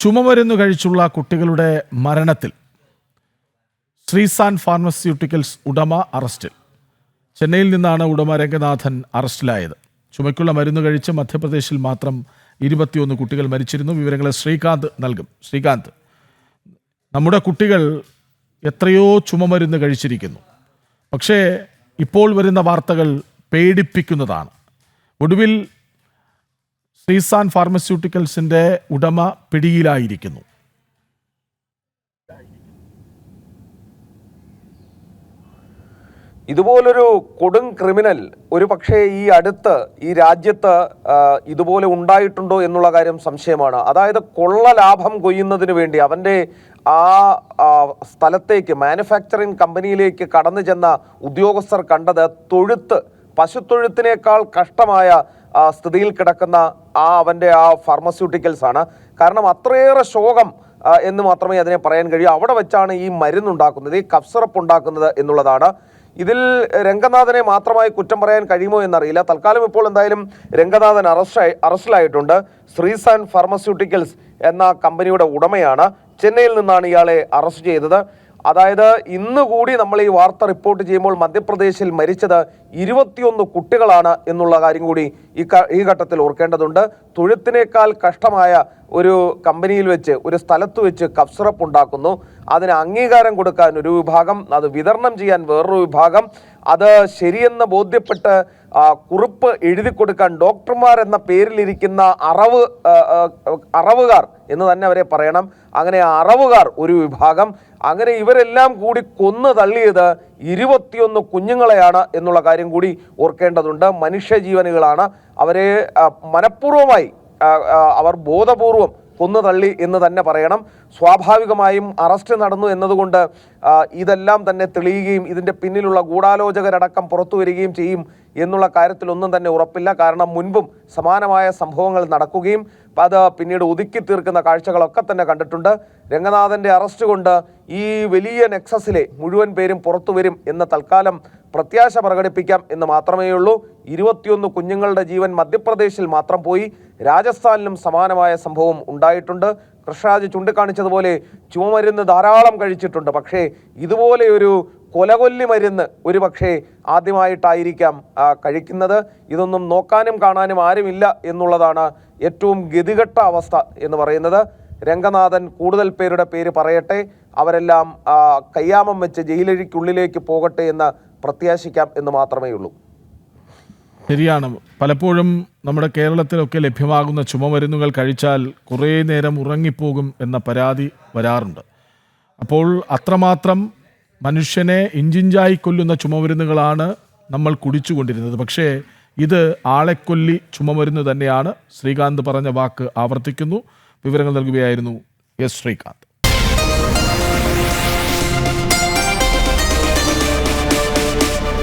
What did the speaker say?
ചുമമരുന്ന് കഴിച്ചുള്ള കുട്ടികളുടെ മരണത്തിൽ ശ്രീസാൻ ഫാർമസ്യൂട്ടിക്കൽസ് ഉടമ അറസ്റ്റിൽ. ചെന്നൈയിൽ നിന്നാണ് ഉടമ രംഗനാഥൻ അറസ്റ്റിലായത്. ചുമയ്ക്കുള്ള മരുന്ന് കഴിച്ച് മധ്യപ്രദേശിൽ മാത്രം 21 കുട്ടികൾ മരിച്ചിരുന്നു. വിവരങ്ങൾ ശ്രീകാന്ത് നൽകും. ശ്രീകാന്ത്, നമ്മുടെ കുട്ടികൾ എത്രയോ ചുമമരുന്ന് കഴിച്ചിരിക്കുന്നു. പക്ഷേ ഇപ്പോൾ വരുന്ന വാർത്തകൾ പേടിപ്പിക്കുന്നതാണ്. ഒടുവിൽ ശ്രീസാൻ ഫാർമസ്യൂട്ടിക്കൽസിന്റെ ഉടമ പിടിയിലായിരിക്കുന്നു. ഇതുപോലൊരു കൊടും ക്രിമിനൽ ഒരു പക്ഷേ ഈ രാജ്യത്ത് ഇതുപോലെ ഉണ്ടായിട്ടുണ്ടോ എന്നുള്ള കാര്യം സംശയമാണ്. അതായത് കൊള്ള ലാഭം കൊയ്യുന്നതിന് വേണ്ടി അവൻ്റെ ആ സ്ഥലത്തേക്ക്, മാനുഫാക്ചറിങ് കമ്പനിയിലേക്ക് കടന്നു ചെന്ന ഉദ്യോഗസ്ഥർ കണ്ടത് പശുത്തൊഴുത്തിനേക്കാൾ കഷ്ടമായ സ്ഥിതിയിൽ കിടക്കുന്ന അവൻ്റെ ഫാർമസ്യൂട്ടിക്കൽസ് ആണ്. കാരണം അത്രയേറെ ശോകം എന്ന് മാത്രമേ അതിനെ പറയാൻ കഴിയൂ. അവിടെ വെച്ചാണ് ഈ മരുന്നുണ്ടാക്കുന്നത്, ഈ കഫ് സിറപ്പ് ഉണ്ടാക്കുന്നത് എന്നുള്ളതാണ്. ഇതിൽ രംഗനാഥനെ മാത്രമായി കുറ്റം പറയാൻ കഴിയുമോ എന്നറിയില്ല. തൽക്കാലം ഇപ്പോൾ എന്തായാലും രംഗനാഥൻ അറസ്റ്റിലായിട്ടുണ്ട്. ശ്രീസാൻ ഫാർമസ്യൂട്ടിക്കൽസ് എന്ന കമ്പനിയുടെ ഉടമയാണ്. ചെന്നൈയിൽ നിന്നാണ് ഇയാളെ അറസ്റ്റ് ചെയ്തത്. അതായത് ഇന്ന് കൂടി നമ്മൾ ഈ വാർത്ത റിപ്പോർട്ട് ചെയ്യുമ്പോൾ മധ്യപ്രദേശിൽ മരിച്ചത് 21 കുട്ടികളാണ് എന്നുള്ള കാര്യം കൂടി ഈ ഘട്ടത്തിൽ ഓർക്കേണ്ടതുണ്ട്. തൊഴുത്തിനേക്കാൾ കഷ്ടമായ ഒരു കമ്പനിയിൽ വെച്ച്, ഒരു സ്ഥലത്ത് വെച്ച് കഫ് സിറപ്പ് ഉണ്ടാക്കുന്നു. അതിന് അംഗീകാരം കൊടുക്കാൻ ഒരു വിഭാഗം, അത് വിതരണം ചെയ്യാൻ വേറൊരു വിഭാഗം, അത് ശരിയെന്ന് ബോധ്യപ്പെട്ട് കുറിപ്പ് എഴുതി കൊടുക്കാൻ ഡോക്ടർമാർ എന്ന പേരിലിരിക്കുന്ന അറവുകാർ എന്ന് തന്നെ അവരെ പറയണം. അങ്ങനെ അറവുകാർ ഒരു വിഭാഗം. അങ്ങനെ ഇവരെല്ലാം കൂടി കൊന്നു തള്ളിയത് 21 കുഞ്ഞുങ്ങളെയാണ് എന്നുള്ള കാര്യം കൂടി ഓർക്കേണ്ടതുണ്ട്. മനുഷ്യജീവനുകളാണ്. അവരെ മനഃപൂർവ്വമായി അവർ ബോധപൂർവം കൊന്നു തള്ളി എന്ന് തന്നെ പറയണം. സ്വാഭാവികമായും അറസ്റ്റ് നടന്നു എന്നതുകൊണ്ട് ഇതെല്ലാം തന്നെ തെളിയുകയും ഇതിൻ്റെ പിന്നിലുള്ള ഗൂഢാലോചകരടക്കം പുറത്തു വരികയും ചെയ്യും എന്നുള്ള കാര്യത്തിലൊന്നും തന്നെ ഉറപ്പില്ല. കാരണം മുൻപും സമാനമായ സംഭവങ്ങൾ നടക്കുകയും അത് പിന്നീട് ഒതുക്കി തീർക്കുന്ന കാഴ്ചകളൊക്കെ തന്നെ കണ്ടിട്ടുണ്ട്. രംഗനാഥൻ്റെ അറസ്റ്റ് കൊണ്ട് ഈ വലിയ നെക്സസിലെ മുഴുവൻ പേരും പുറത്തു വരും എന്ന തൽക്കാലം പ്രത്യാശ പ്രകടിപ്പിക്കാം എന്ന് മാത്രമേ ഉള്ളൂ. 21 കുഞ്ഞുങ്ങളുടെ ജീവൻ മധ്യപ്രദേശിൽ മാത്രം പോയി. രാജസ്ഥാനിലും സമാനമായ സംഭവം ഉണ്ടായിട്ടുണ്ട്. കൃഷ്ണരാജ് ചൂണ്ടിക്കാണിച്ചതുപോലെ ചുമമരുന്ന് ധാരാളം കഴിച്ചിട്ടുണ്ട്. പക്ഷേ ഇതുപോലെ ഒരു കൊലകൊല്ലി മരുന്ന് ഒരു പക്ഷേ ആദ്യമായിട്ടായിരിക്കാം കഴിക്കുന്നത്. ഇതൊന്നും നോക്കാനും കാണാനും ആരുമില്ല എന്നുള്ളതാണ് ഏറ്റവും ഗതികെട്ട അവസ്ഥ എന്ന് പറയുന്നത്. രംഗനാഥൻ കൂടുതൽ പേരുടെ പേര് പറയട്ടെ, അവരെല്ലാം കയ്യാമം വെച്ച് ജയിലഴിക്കുള്ളിലേക്ക് പോകട്ടെ എന്ന് പ്രത്യാശിക്കാം എന്ന് മാത്രമേ ഉള്ളൂ. ശരിയാണ്. പലപ്പോഴും നമ്മുടെ കേരളത്തിലൊക്കെ ലഭ്യമാകുന്ന ചുമമരുന്നുകൾ കഴിച്ചാൽ കുറേ നേരം ഉറങ്ങിപ്പോകും എന്ന പരാതി വരാറുണ്ട്. അപ്പോൾ അത്രമാത്രം മനുഷ്യനെ ഇഞ്ചിഞ്ചായി കൊല്ലുന്ന ചുമമരുന്നുകളാണ് നമ്മൾ കുടിച്ചുകൊണ്ടിരുന്നത്. പക്ഷേ ഇത് ആളെക്കൊല്ലി ചുമമരുന്ന് തന്നെയാണ്. ശ്രീകാന്ത് പറഞ്ഞ വാക്ക് ആവർത്തിക്കുന്നു. വിവരങ്ങൾ നൽകുകയായിരുന്നു എസ് ശ്രീകാന്ത്.